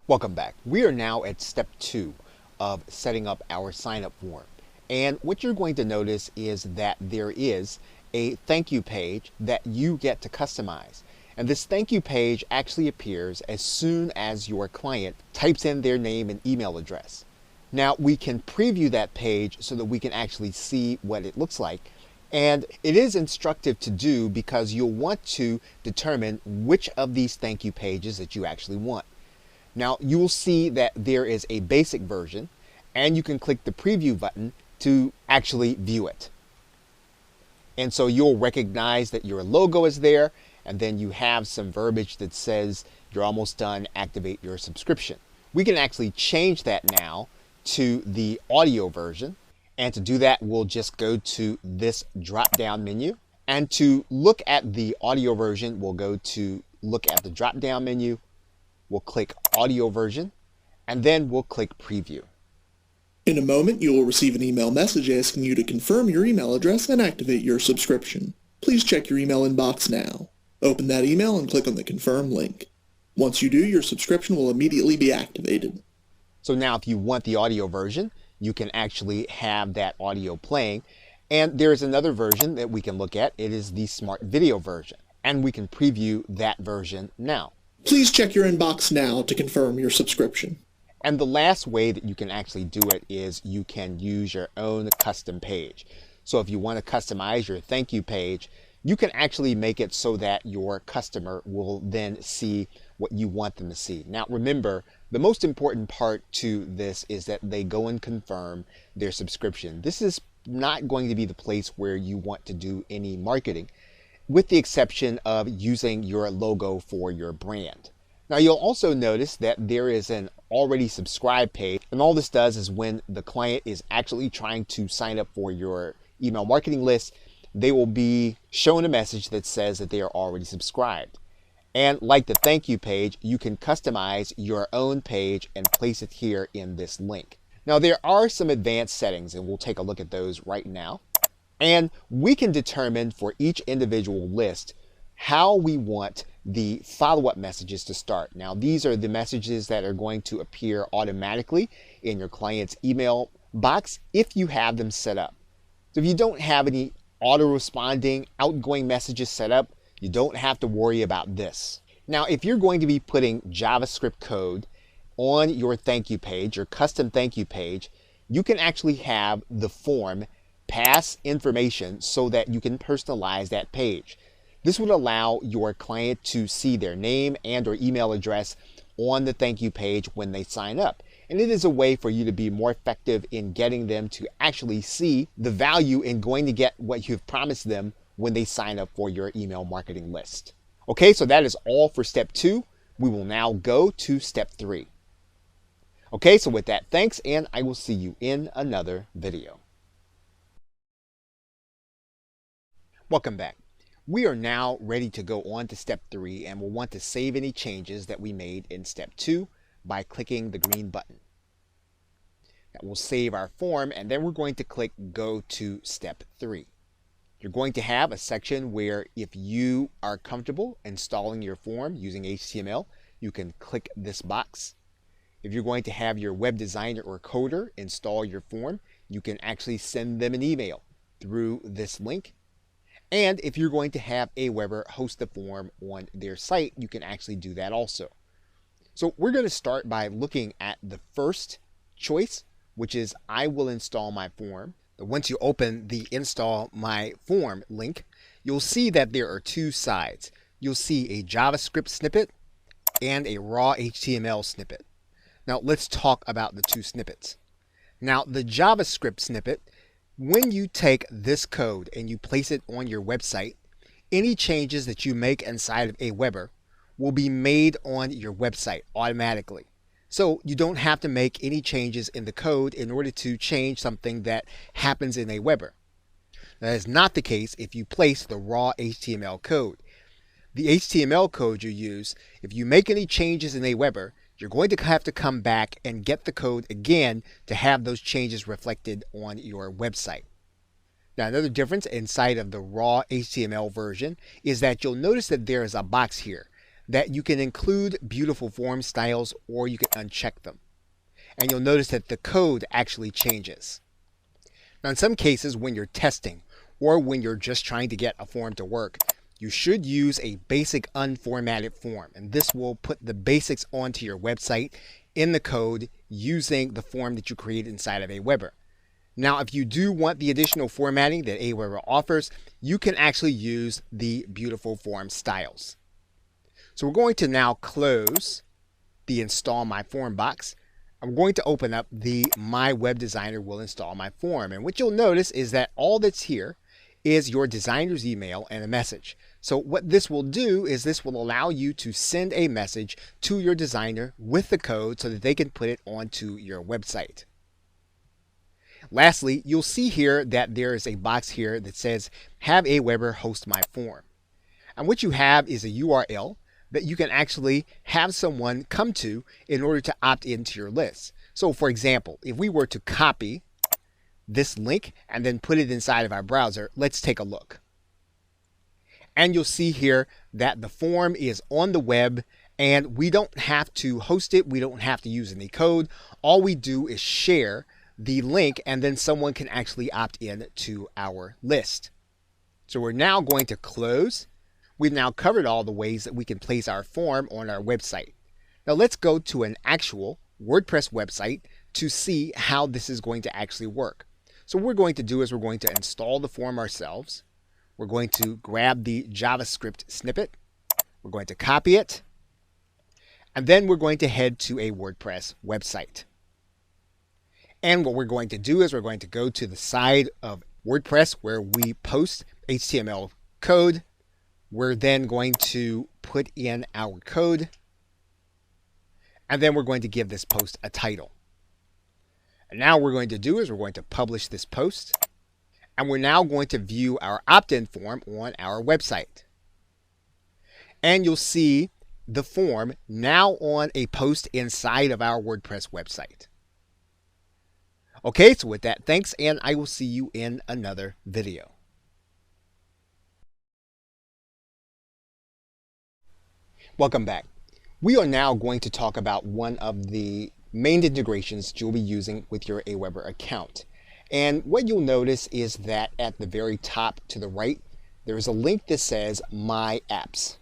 Welcome back. We are now at step 2 of setting up our sign up form. And what you're going to notice is that there is a thank you page that you get to customize. And this thank you page actually appears as soon as your client types in their name and email address. Now we can preview that page so that we can actually see what it looks like. And it is instructive to do because you'll want to determine which of these thank you pages that you actually want. Now you will see that there is a basic version, and you can click the preview button to actually view it. And so you'll recognize that your logo is there, and then you have some verbiage that says you're almost done, activate your subscription. We can actually change that now to the audio version. And to do that, we'll just go to this drop down menu. And to look at the audio version, we'll go to look at the drop down menu. We'll click audio version, and then we'll click preview. In a moment, you will receive an email message asking you to confirm your email address and activate your subscription. Please check your email inbox now. Open that email and click on the confirm link. Once you do, your subscription will immediately be activated. So now if you want the audio version, you can actually have that audio playing. And there is another version that we can look at. It is the smart video version, and we can preview that version now. Please check your inbox now to confirm your subscription. And the last way that you can actually do it is you can use your own custom page. So if you want to customize your thank you page, you can actually make it so that your customer will then see what you want them to see. Now remember, the most important part to this is that they go and confirm their subscription. This is not going to be the place where you want to do any marketing, with the exception of using your logo for your brand. Now you'll also notice that there is an already subscribed page, and all this does is when the client is actually trying to sign up for your email marketing list, they will be shown a message that says that they are already subscribed. And like the thank you page, you can customize your own page and place it here in this link. Now there are some advanced settings, and we'll take a look at those right now. And we can determine for each individual list how we want the follow-up messages to start. Now these are the messages that are going to appear automatically in your client's email box if you have them set up. So if you don't have any auto-responding outgoing messages set up, you don't have to worry about this. Now if you're going to be putting JavaScript code on your thank you page, your custom thank you page, you can actually have the form pass information so that you can personalize that page. This would allow your client to see their name and or email address on the thank you page when they sign up. And it is a way for you to be more effective in getting them to actually see the value in going to get what you've promised them when they sign up for your email marketing list. Okay, so that is all for step 2. We will now go to step 3. Okay, so with that, thanks, and I will see you in another video. Welcome back. We are now ready to go on to step 3, and we'll want to save any changes that we made in step 2 by clicking the green button. That will save our form, and then we're going to click go to step 3. You're going to have a section where if you are comfortable installing your form using HTML, you can click this box. If you're going to have your web designer or coder install your form, you can actually send them an email through this link. And if you're going to have Aweber host the form on their site, you can actually do that also. So we're going to start by looking at the first choice, which is I will install my form. Once you open the install my form link, you'll see that there are two sides. You'll see a JavaScript snippet and a raw HTML snippet. Now let's talk about the two snippets. Now the JavaScript snippet, when you take this code and you place it on your website, any changes that you make inside of Aweber will be made on your website automatically. So you don't have to make any changes in the code in order to change something that happens in Aweber. That is not the case if you place the raw HTML code. The HTML code you use, if you make any changes in Aweber, you're going to have to come back and get the code again to have those changes reflected on your website. Now, another difference inside of the raw HTML version is that you'll notice that there is a box here. that you can include beautiful form styles or you can uncheck them. And you'll notice that the code actually changes. Now, in some cases, when you're testing or when you're just trying to get a form to work, you should use a basic unformatted form. And this will put the basics onto your website in the code using the form that you create inside of Aweber. Now, if you do want the additional formatting that Aweber offers, you can actually use the beautiful form styles. So we're going to now close the Install My Form box. I'm going to open up the My Web Designer Will Install My Form. And what you'll notice is that all that's here is your designer's email and a message. So what this will do is this will allow you to send a message to your designer with the code so that they can put it onto your website. Lastly, you'll see here that there is a box here that says, have Aweber host my form. And what you have is a URL that you can actually have someone come to in order to opt into your list. So for example, if we were to copy this link and then put it inside of our browser, let's take a look. And you'll see here that the form is on the web and we don't have to host it. We don't have to use any code. All we do is share the link and then someone can actually opt in to our list. So we're now going to close. We've now covered all the ways that we can place our form on our website. Now let's go to an actual WordPress website to see how this is going to actually work. So what we're going to do is we're going to install the form ourselves. We're going to grab the JavaScript snippet. We're going to copy it. And then we're going to head to a WordPress website. And what we're going to do is we're going to go to the side of WordPress where we post HTML code. We're then going to put in our code. And then we're going to give this post a title. And now what we're going to do is we're going to publish this post. And we're now going to view our opt-in form on our website. And you'll see the form now on a post inside of our WordPress website. Okay, so with that, thanks, and I will see you in another video. Welcome back. We are now going to talk about one of the main integrations you'll be using with your Aweber account. And what you'll notice is that at the very top to the right, there is a link that says My Apps.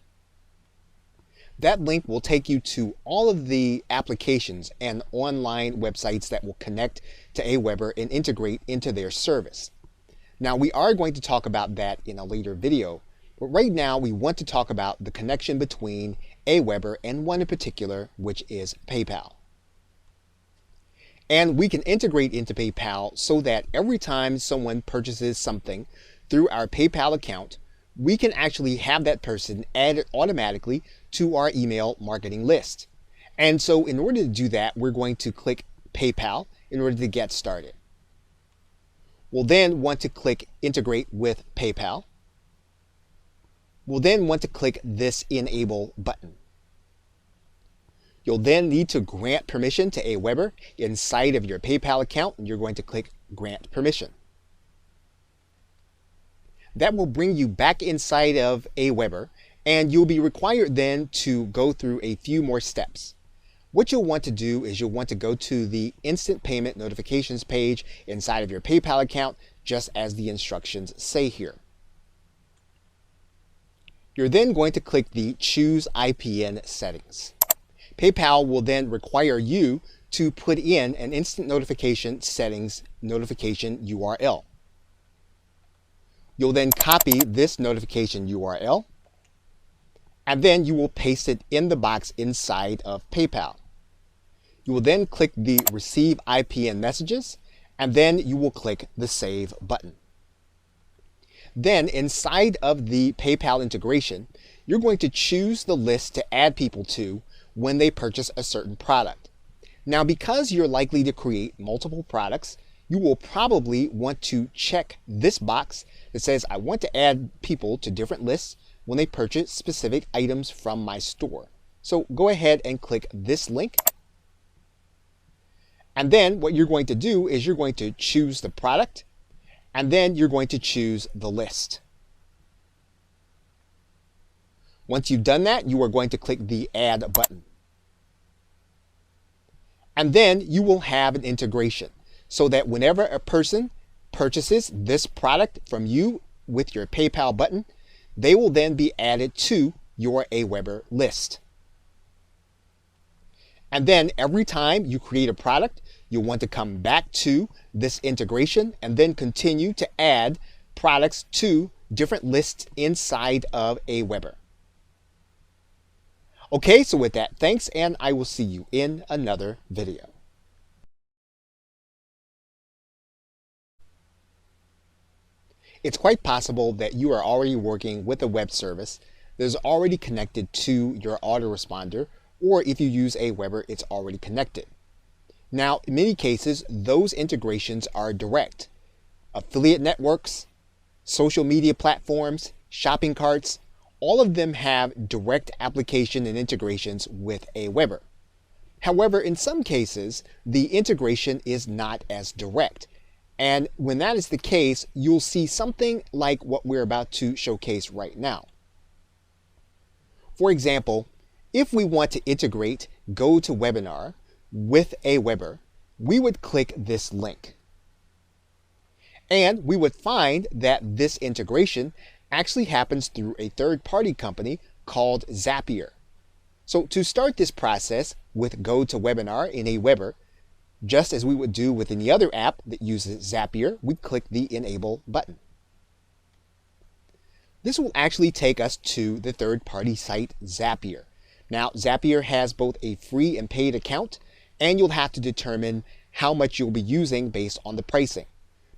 That link will take you to all of the applications and online websites that will connect to Aweber and integrate into their service. Now, we are going to talk about that in a later video, but right now we want to talk about the connection between Aweber and one in particular, which is PayPal. And we can integrate into PayPal so that every time someone purchases something through our PayPal account, we can actually have that person added automatically to our email marketing list. And so in order to do that, we're going to click PayPal in order to get started. We'll then want to click Integrate with PayPal. We'll then want to click this Enable button. You'll then need to grant permission to Aweber inside of your PayPal account, and you're going to click Grant Permission. That will bring you back inside of Aweber, and you'll be required then to go through a few more steps. What you'll want to do is you'll want to go to the Instant Payment Notifications page inside of your PayPal account, just as the instructions say here. You're then going to click the Choose IPN Settings. PayPal will then require you to put in an instant notification settings notification URL. You'll then copy this notification URL, and then you will paste it in the box inside of PayPal. You will then click the Receive IPN Messages, and then you will click the Save button. Then inside of the PayPal integration, you're going to choose the list to add people to when they purchase a certain product. Now, because you're likely to create multiple products, you will probably want to check this box that says, I want to add people to different lists when they purchase specific items from my store. So go ahead and click this link. And then what you're going to do is you're going to choose the product, and then you're going to choose the list. Once you've done that, you are going to click the Add button. And then you will have an integration so that whenever a person purchases this product from you with your PayPal button, they will then be added to your Aweber list. And then every time you create a product, you'll want to come back to this integration and then continue to add products to different lists inside of Aweber. Okay, so with that, thanks, and I will see you in another video. It's quite possible that you are already working with a web service that is already connected to your autoresponder, or if you use Aweber, it's already connected. Now, in many cases, those integrations are direct. Affiliate networks, social media platforms, shopping carts, all of them have direct application and integrations with Aweber. However, in some cases, the integration is not as direct. And when that is the case, you'll see something like what we're about to showcase right now. For example, if we want to integrate GoToWebinar with Aweber, we would click this link. And we would find that this integration actually happens through a third-party company called Zapier. So to start this process with GoToWebinar in Aweber, just as we would do with any other app that uses Zapier, we'd click the Enable button. This will actually take us to the third-party site Zapier. Now, Zapier has both a free and paid account, and you'll have to determine how much you'll be using based on the pricing.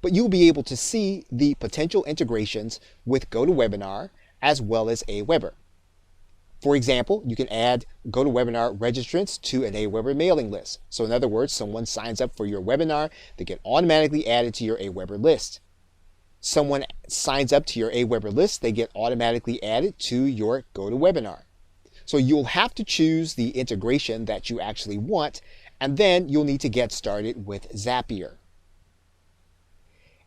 But you'll be able to see the potential integrations with GoToWebinar as well as Aweber. For example, you can add GoToWebinar registrants to an Aweber mailing list. So in other words, someone signs up for your webinar, they get automatically added to your Aweber list. Someone signs up to your Aweber list, they get automatically added to your GoToWebinar. So you'll have to choose the integration that you actually want, and then you'll need to get started with Zapier.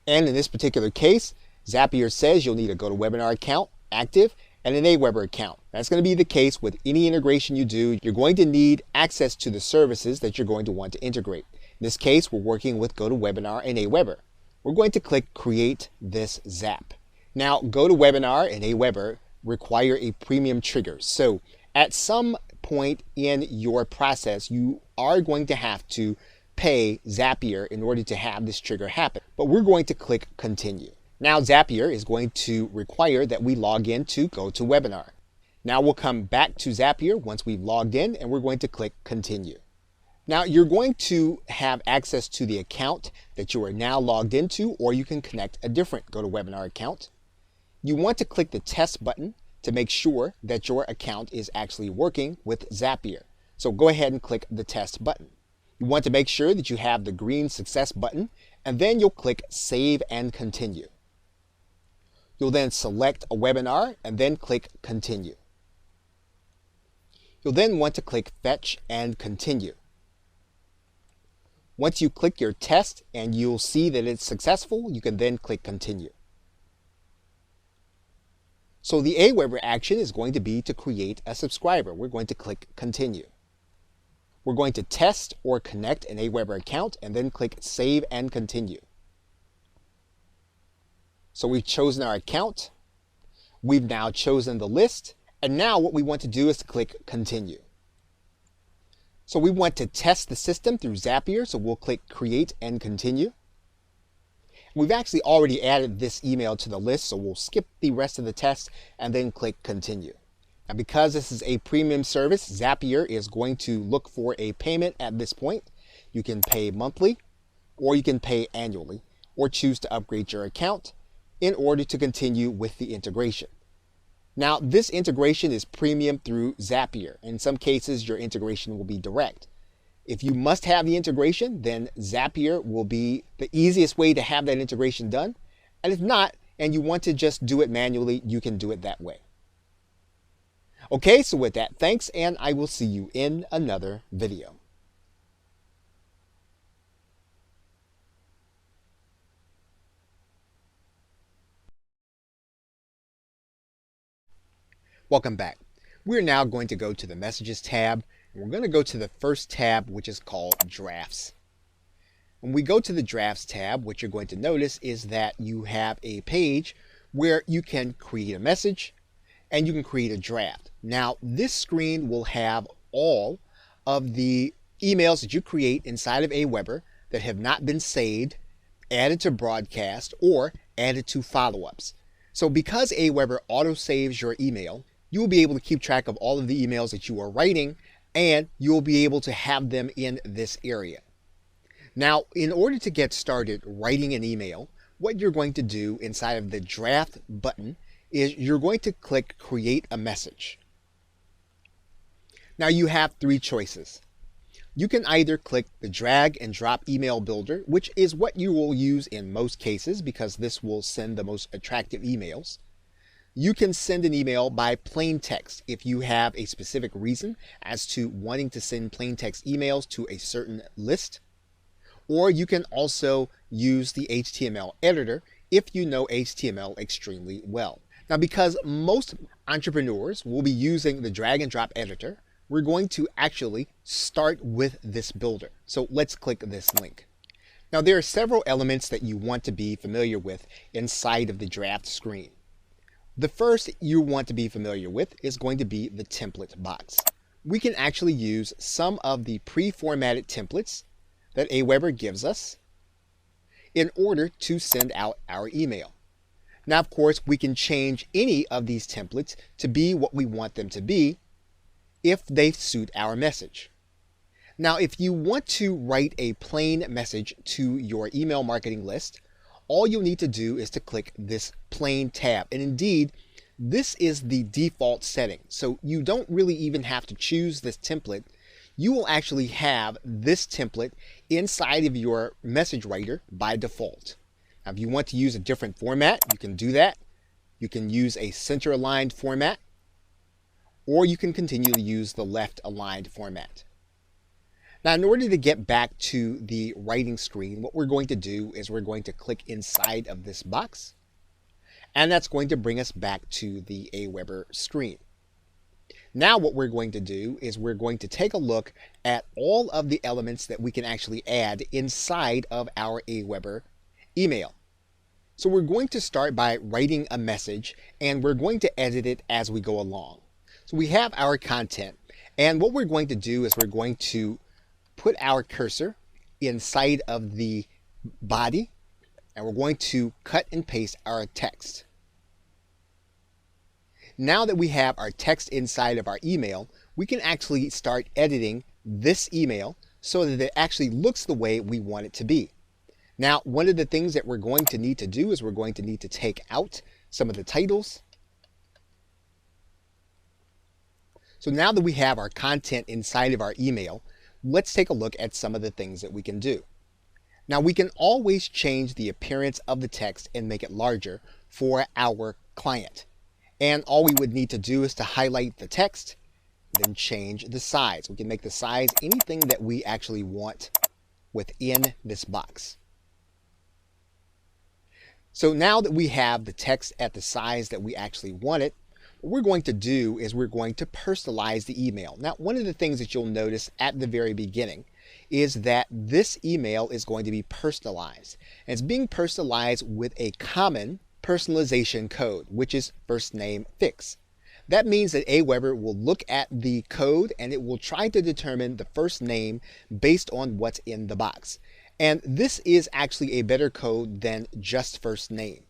And in this particular case, Zapier says you'll need a GoToWebinar account active and an Aweber account. That's going to be the case with any integration you do. You're going to need access to the services that you're going to want to integrate. In this case, we're working with GoToWebinar and Aweber. We're going to click Create this Zap. Now, GoToWebinar and Aweber require a premium trigger. So at some point in your process, you are going to have to pay Zapier in order to have this trigger happen. But we're going to click Continue. Now Zapier is going to require that we log in to GoToWebinar. Now we'll come back to Zapier once we've logged in, and we're going to click Continue. Now you're going to have access to the account that you are now logged into, or you can connect a different GoToWebinar account. You want to click the Test button to make sure that your account is actually working with Zapier. So go ahead and click the Test button. You want to make sure that you have the green Success button, and then you'll click Save and Continue. You'll then select a webinar and then click Continue. You'll then want to click Fetch and Continue. Once you click your test and you'll see that it's successful, you can then click Continue. So the Aweber action is going to be to create a subscriber. We're going to click Continue. We're going to test or connect an Aweber account and then click Save and Continue. So we've chosen our account, we've now chosen the list, and now what we want to do is to click Continue. So we want to test the system through Zapier, so we'll click Create and Continue. We've actually already added this email to the list, so we'll skip the rest of the test and then click Continue. Now because this is a premium service, Zapier is going to look for a payment at this point. You can pay monthly, or you can pay annually, or choose to upgrade your account in order to continue with the integration. Now, this integration is premium through Zapier. In some cases, your integration will be direct. If you must have the integration, then Zapier will be the easiest way to have that integration done. And if not, and you want to just do it manually, you can do it that way. Okay, so with that, thanks, and I will see you in another video. Welcome back. We're now going to go to the Messages tab, and we're going to go to the first tab, which is called Drafts. When we go to the Drafts tab, what you're going to notice is that you have a page where you can create a message and you can create a draft. Now, this screen will have all of the emails that you create inside of Aweber that have not been saved, added to broadcast, or added to follow-ups. So because Aweber auto-saves your email, you will be able to keep track of all of the emails that you are writing, and you will be able to have them in this area. Now, in order to get started writing an email, what you're going to do inside of the Draft button is you're going to click Create a Message. Now you have three choices. You can either click the Drag and Drop Email Builder, which is what you will use in most cases because this will send the most attractive emails. You can send an email by plain text if you have a specific reason as to wanting to send plain text emails to a certain list. Or you can also use the HTML editor if you know HTML extremely well. Now, because most entrepreneurs will be using the drag and drop editor, we're going to actually start with this builder. So let's click this link. Now, there are several elements that you want to be familiar with inside of the draft screen. The first you want to be familiar with is going to be the template box. We can actually use some of the pre-formatted templates that Aweber gives us in order to send out our email. Now, of course, we can change any of these templates to be what we want them to be if they suit our message. Now, if you want to write a plain message to your email marketing list, all you'll need to do is to click this plain tab. And indeed, this is the default setting. So you don't really even have to choose this template. You will actually have this template inside of your message writer by default. Now, if you want to use a different format, you can do that. You can use a center aligned format, or you can continue to use the left aligned format. Now, in order to get back to the writing screen, what we're going to do is we're going to click inside of this box, and that's going to bring us back to the Aweber screen. Now what we're going to do is we're going to take a look at all of the elements that we can actually add inside of our Aweber email. So we're going to start by writing a message, and we're going to edit it as we go along. So we have our content, and what we're going to do is we're going to put our cursor inside of the body, and we're going to cut and paste our text. Now that we have our text inside of our email, we can actually start editing this email so that it actually looks the way we want it to be. Now, one of the things that we're going to need to do is we're going to need to take out some of the titles. So now that we have our content inside of our email, let's take a look at some of the things that we can do. Now, we can always change the appearance of the text and make it larger for our client. And all we would need to do is to highlight the text, then change the size. We can make the size anything that we actually want within this box. So now that we have the text at the size that we actually want it, what we're going to do is we're going to personalize the email. Now, one of the things that you'll notice at the very beginning is that this email is going to be personalized. And it's being personalized with a common personalization code, which is first name fix. That means that Aweber will look at the code and it will try to determine the first name based on what's in the box. And this is actually a better code than just first name.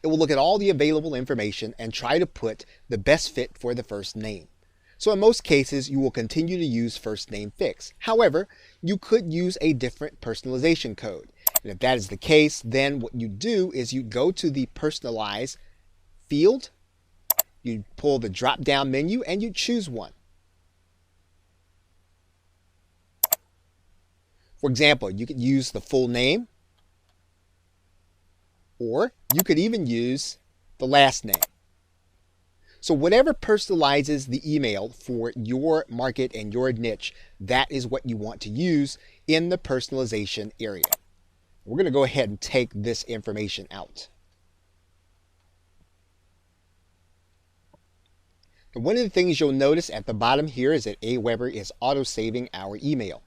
It will look at all the available information and try to put the best fit for the first name. So in most cases, you will continue to use first name fix. However, you could use a different personalization code. And if that is the case, then what you do is you go to the personalize field, you pull the drop down menu and you choose one. For example, you could use the full name, or you could even use the last name. So whatever personalizes the email for your market and your niche, that is what you want to use in the personalization area. We're going to go ahead and take this information out. And one of the things you'll notice at the bottom here is that Aweber is auto-saving our email.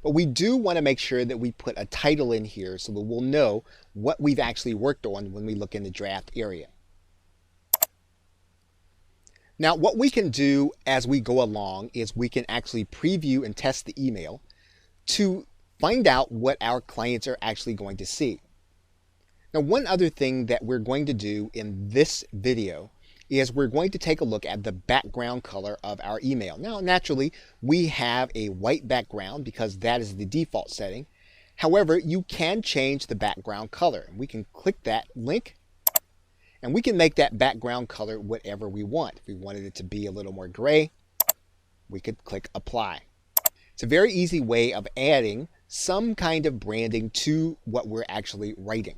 But we do want to make sure that we put a title in here so that we'll know what we've actually worked on when we look in the draft area. Now, what we can do as we go along is we can actually preview and test the email to find out what our clients are actually going to see. Now, one other thing that we're going to do in this video is we're going to take a look at the background color of our email. Now, naturally, we have a white background because that is the default setting. However, you can change the background color. We can click that link and we can make that background color whatever we want. If we wanted it to be a little more gray, we could click apply. It's a very easy way of adding some kind of branding to what we're actually writing.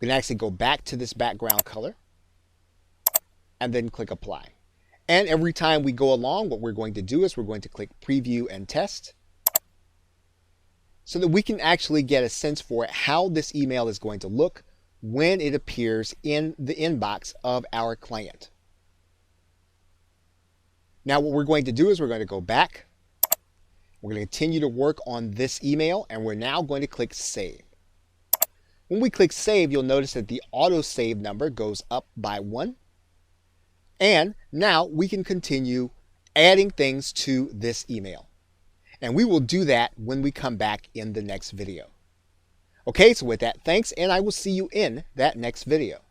We can actually go back to this background color and then click apply. And every time we go along, what we're going to do is we're going to click preview and test so that we can actually get a sense for how this email is going to look when it appears in the inbox of our client. Now what we're going to do is we're going to go back. We're going to continue to work on this email and we're now going to click save. When we click save, you'll notice that the auto save number goes up by 1. And now we can continue adding things to this email. And we will do that when we come back in the next video. Okay, so with that, thanks, and I will see you in that next video.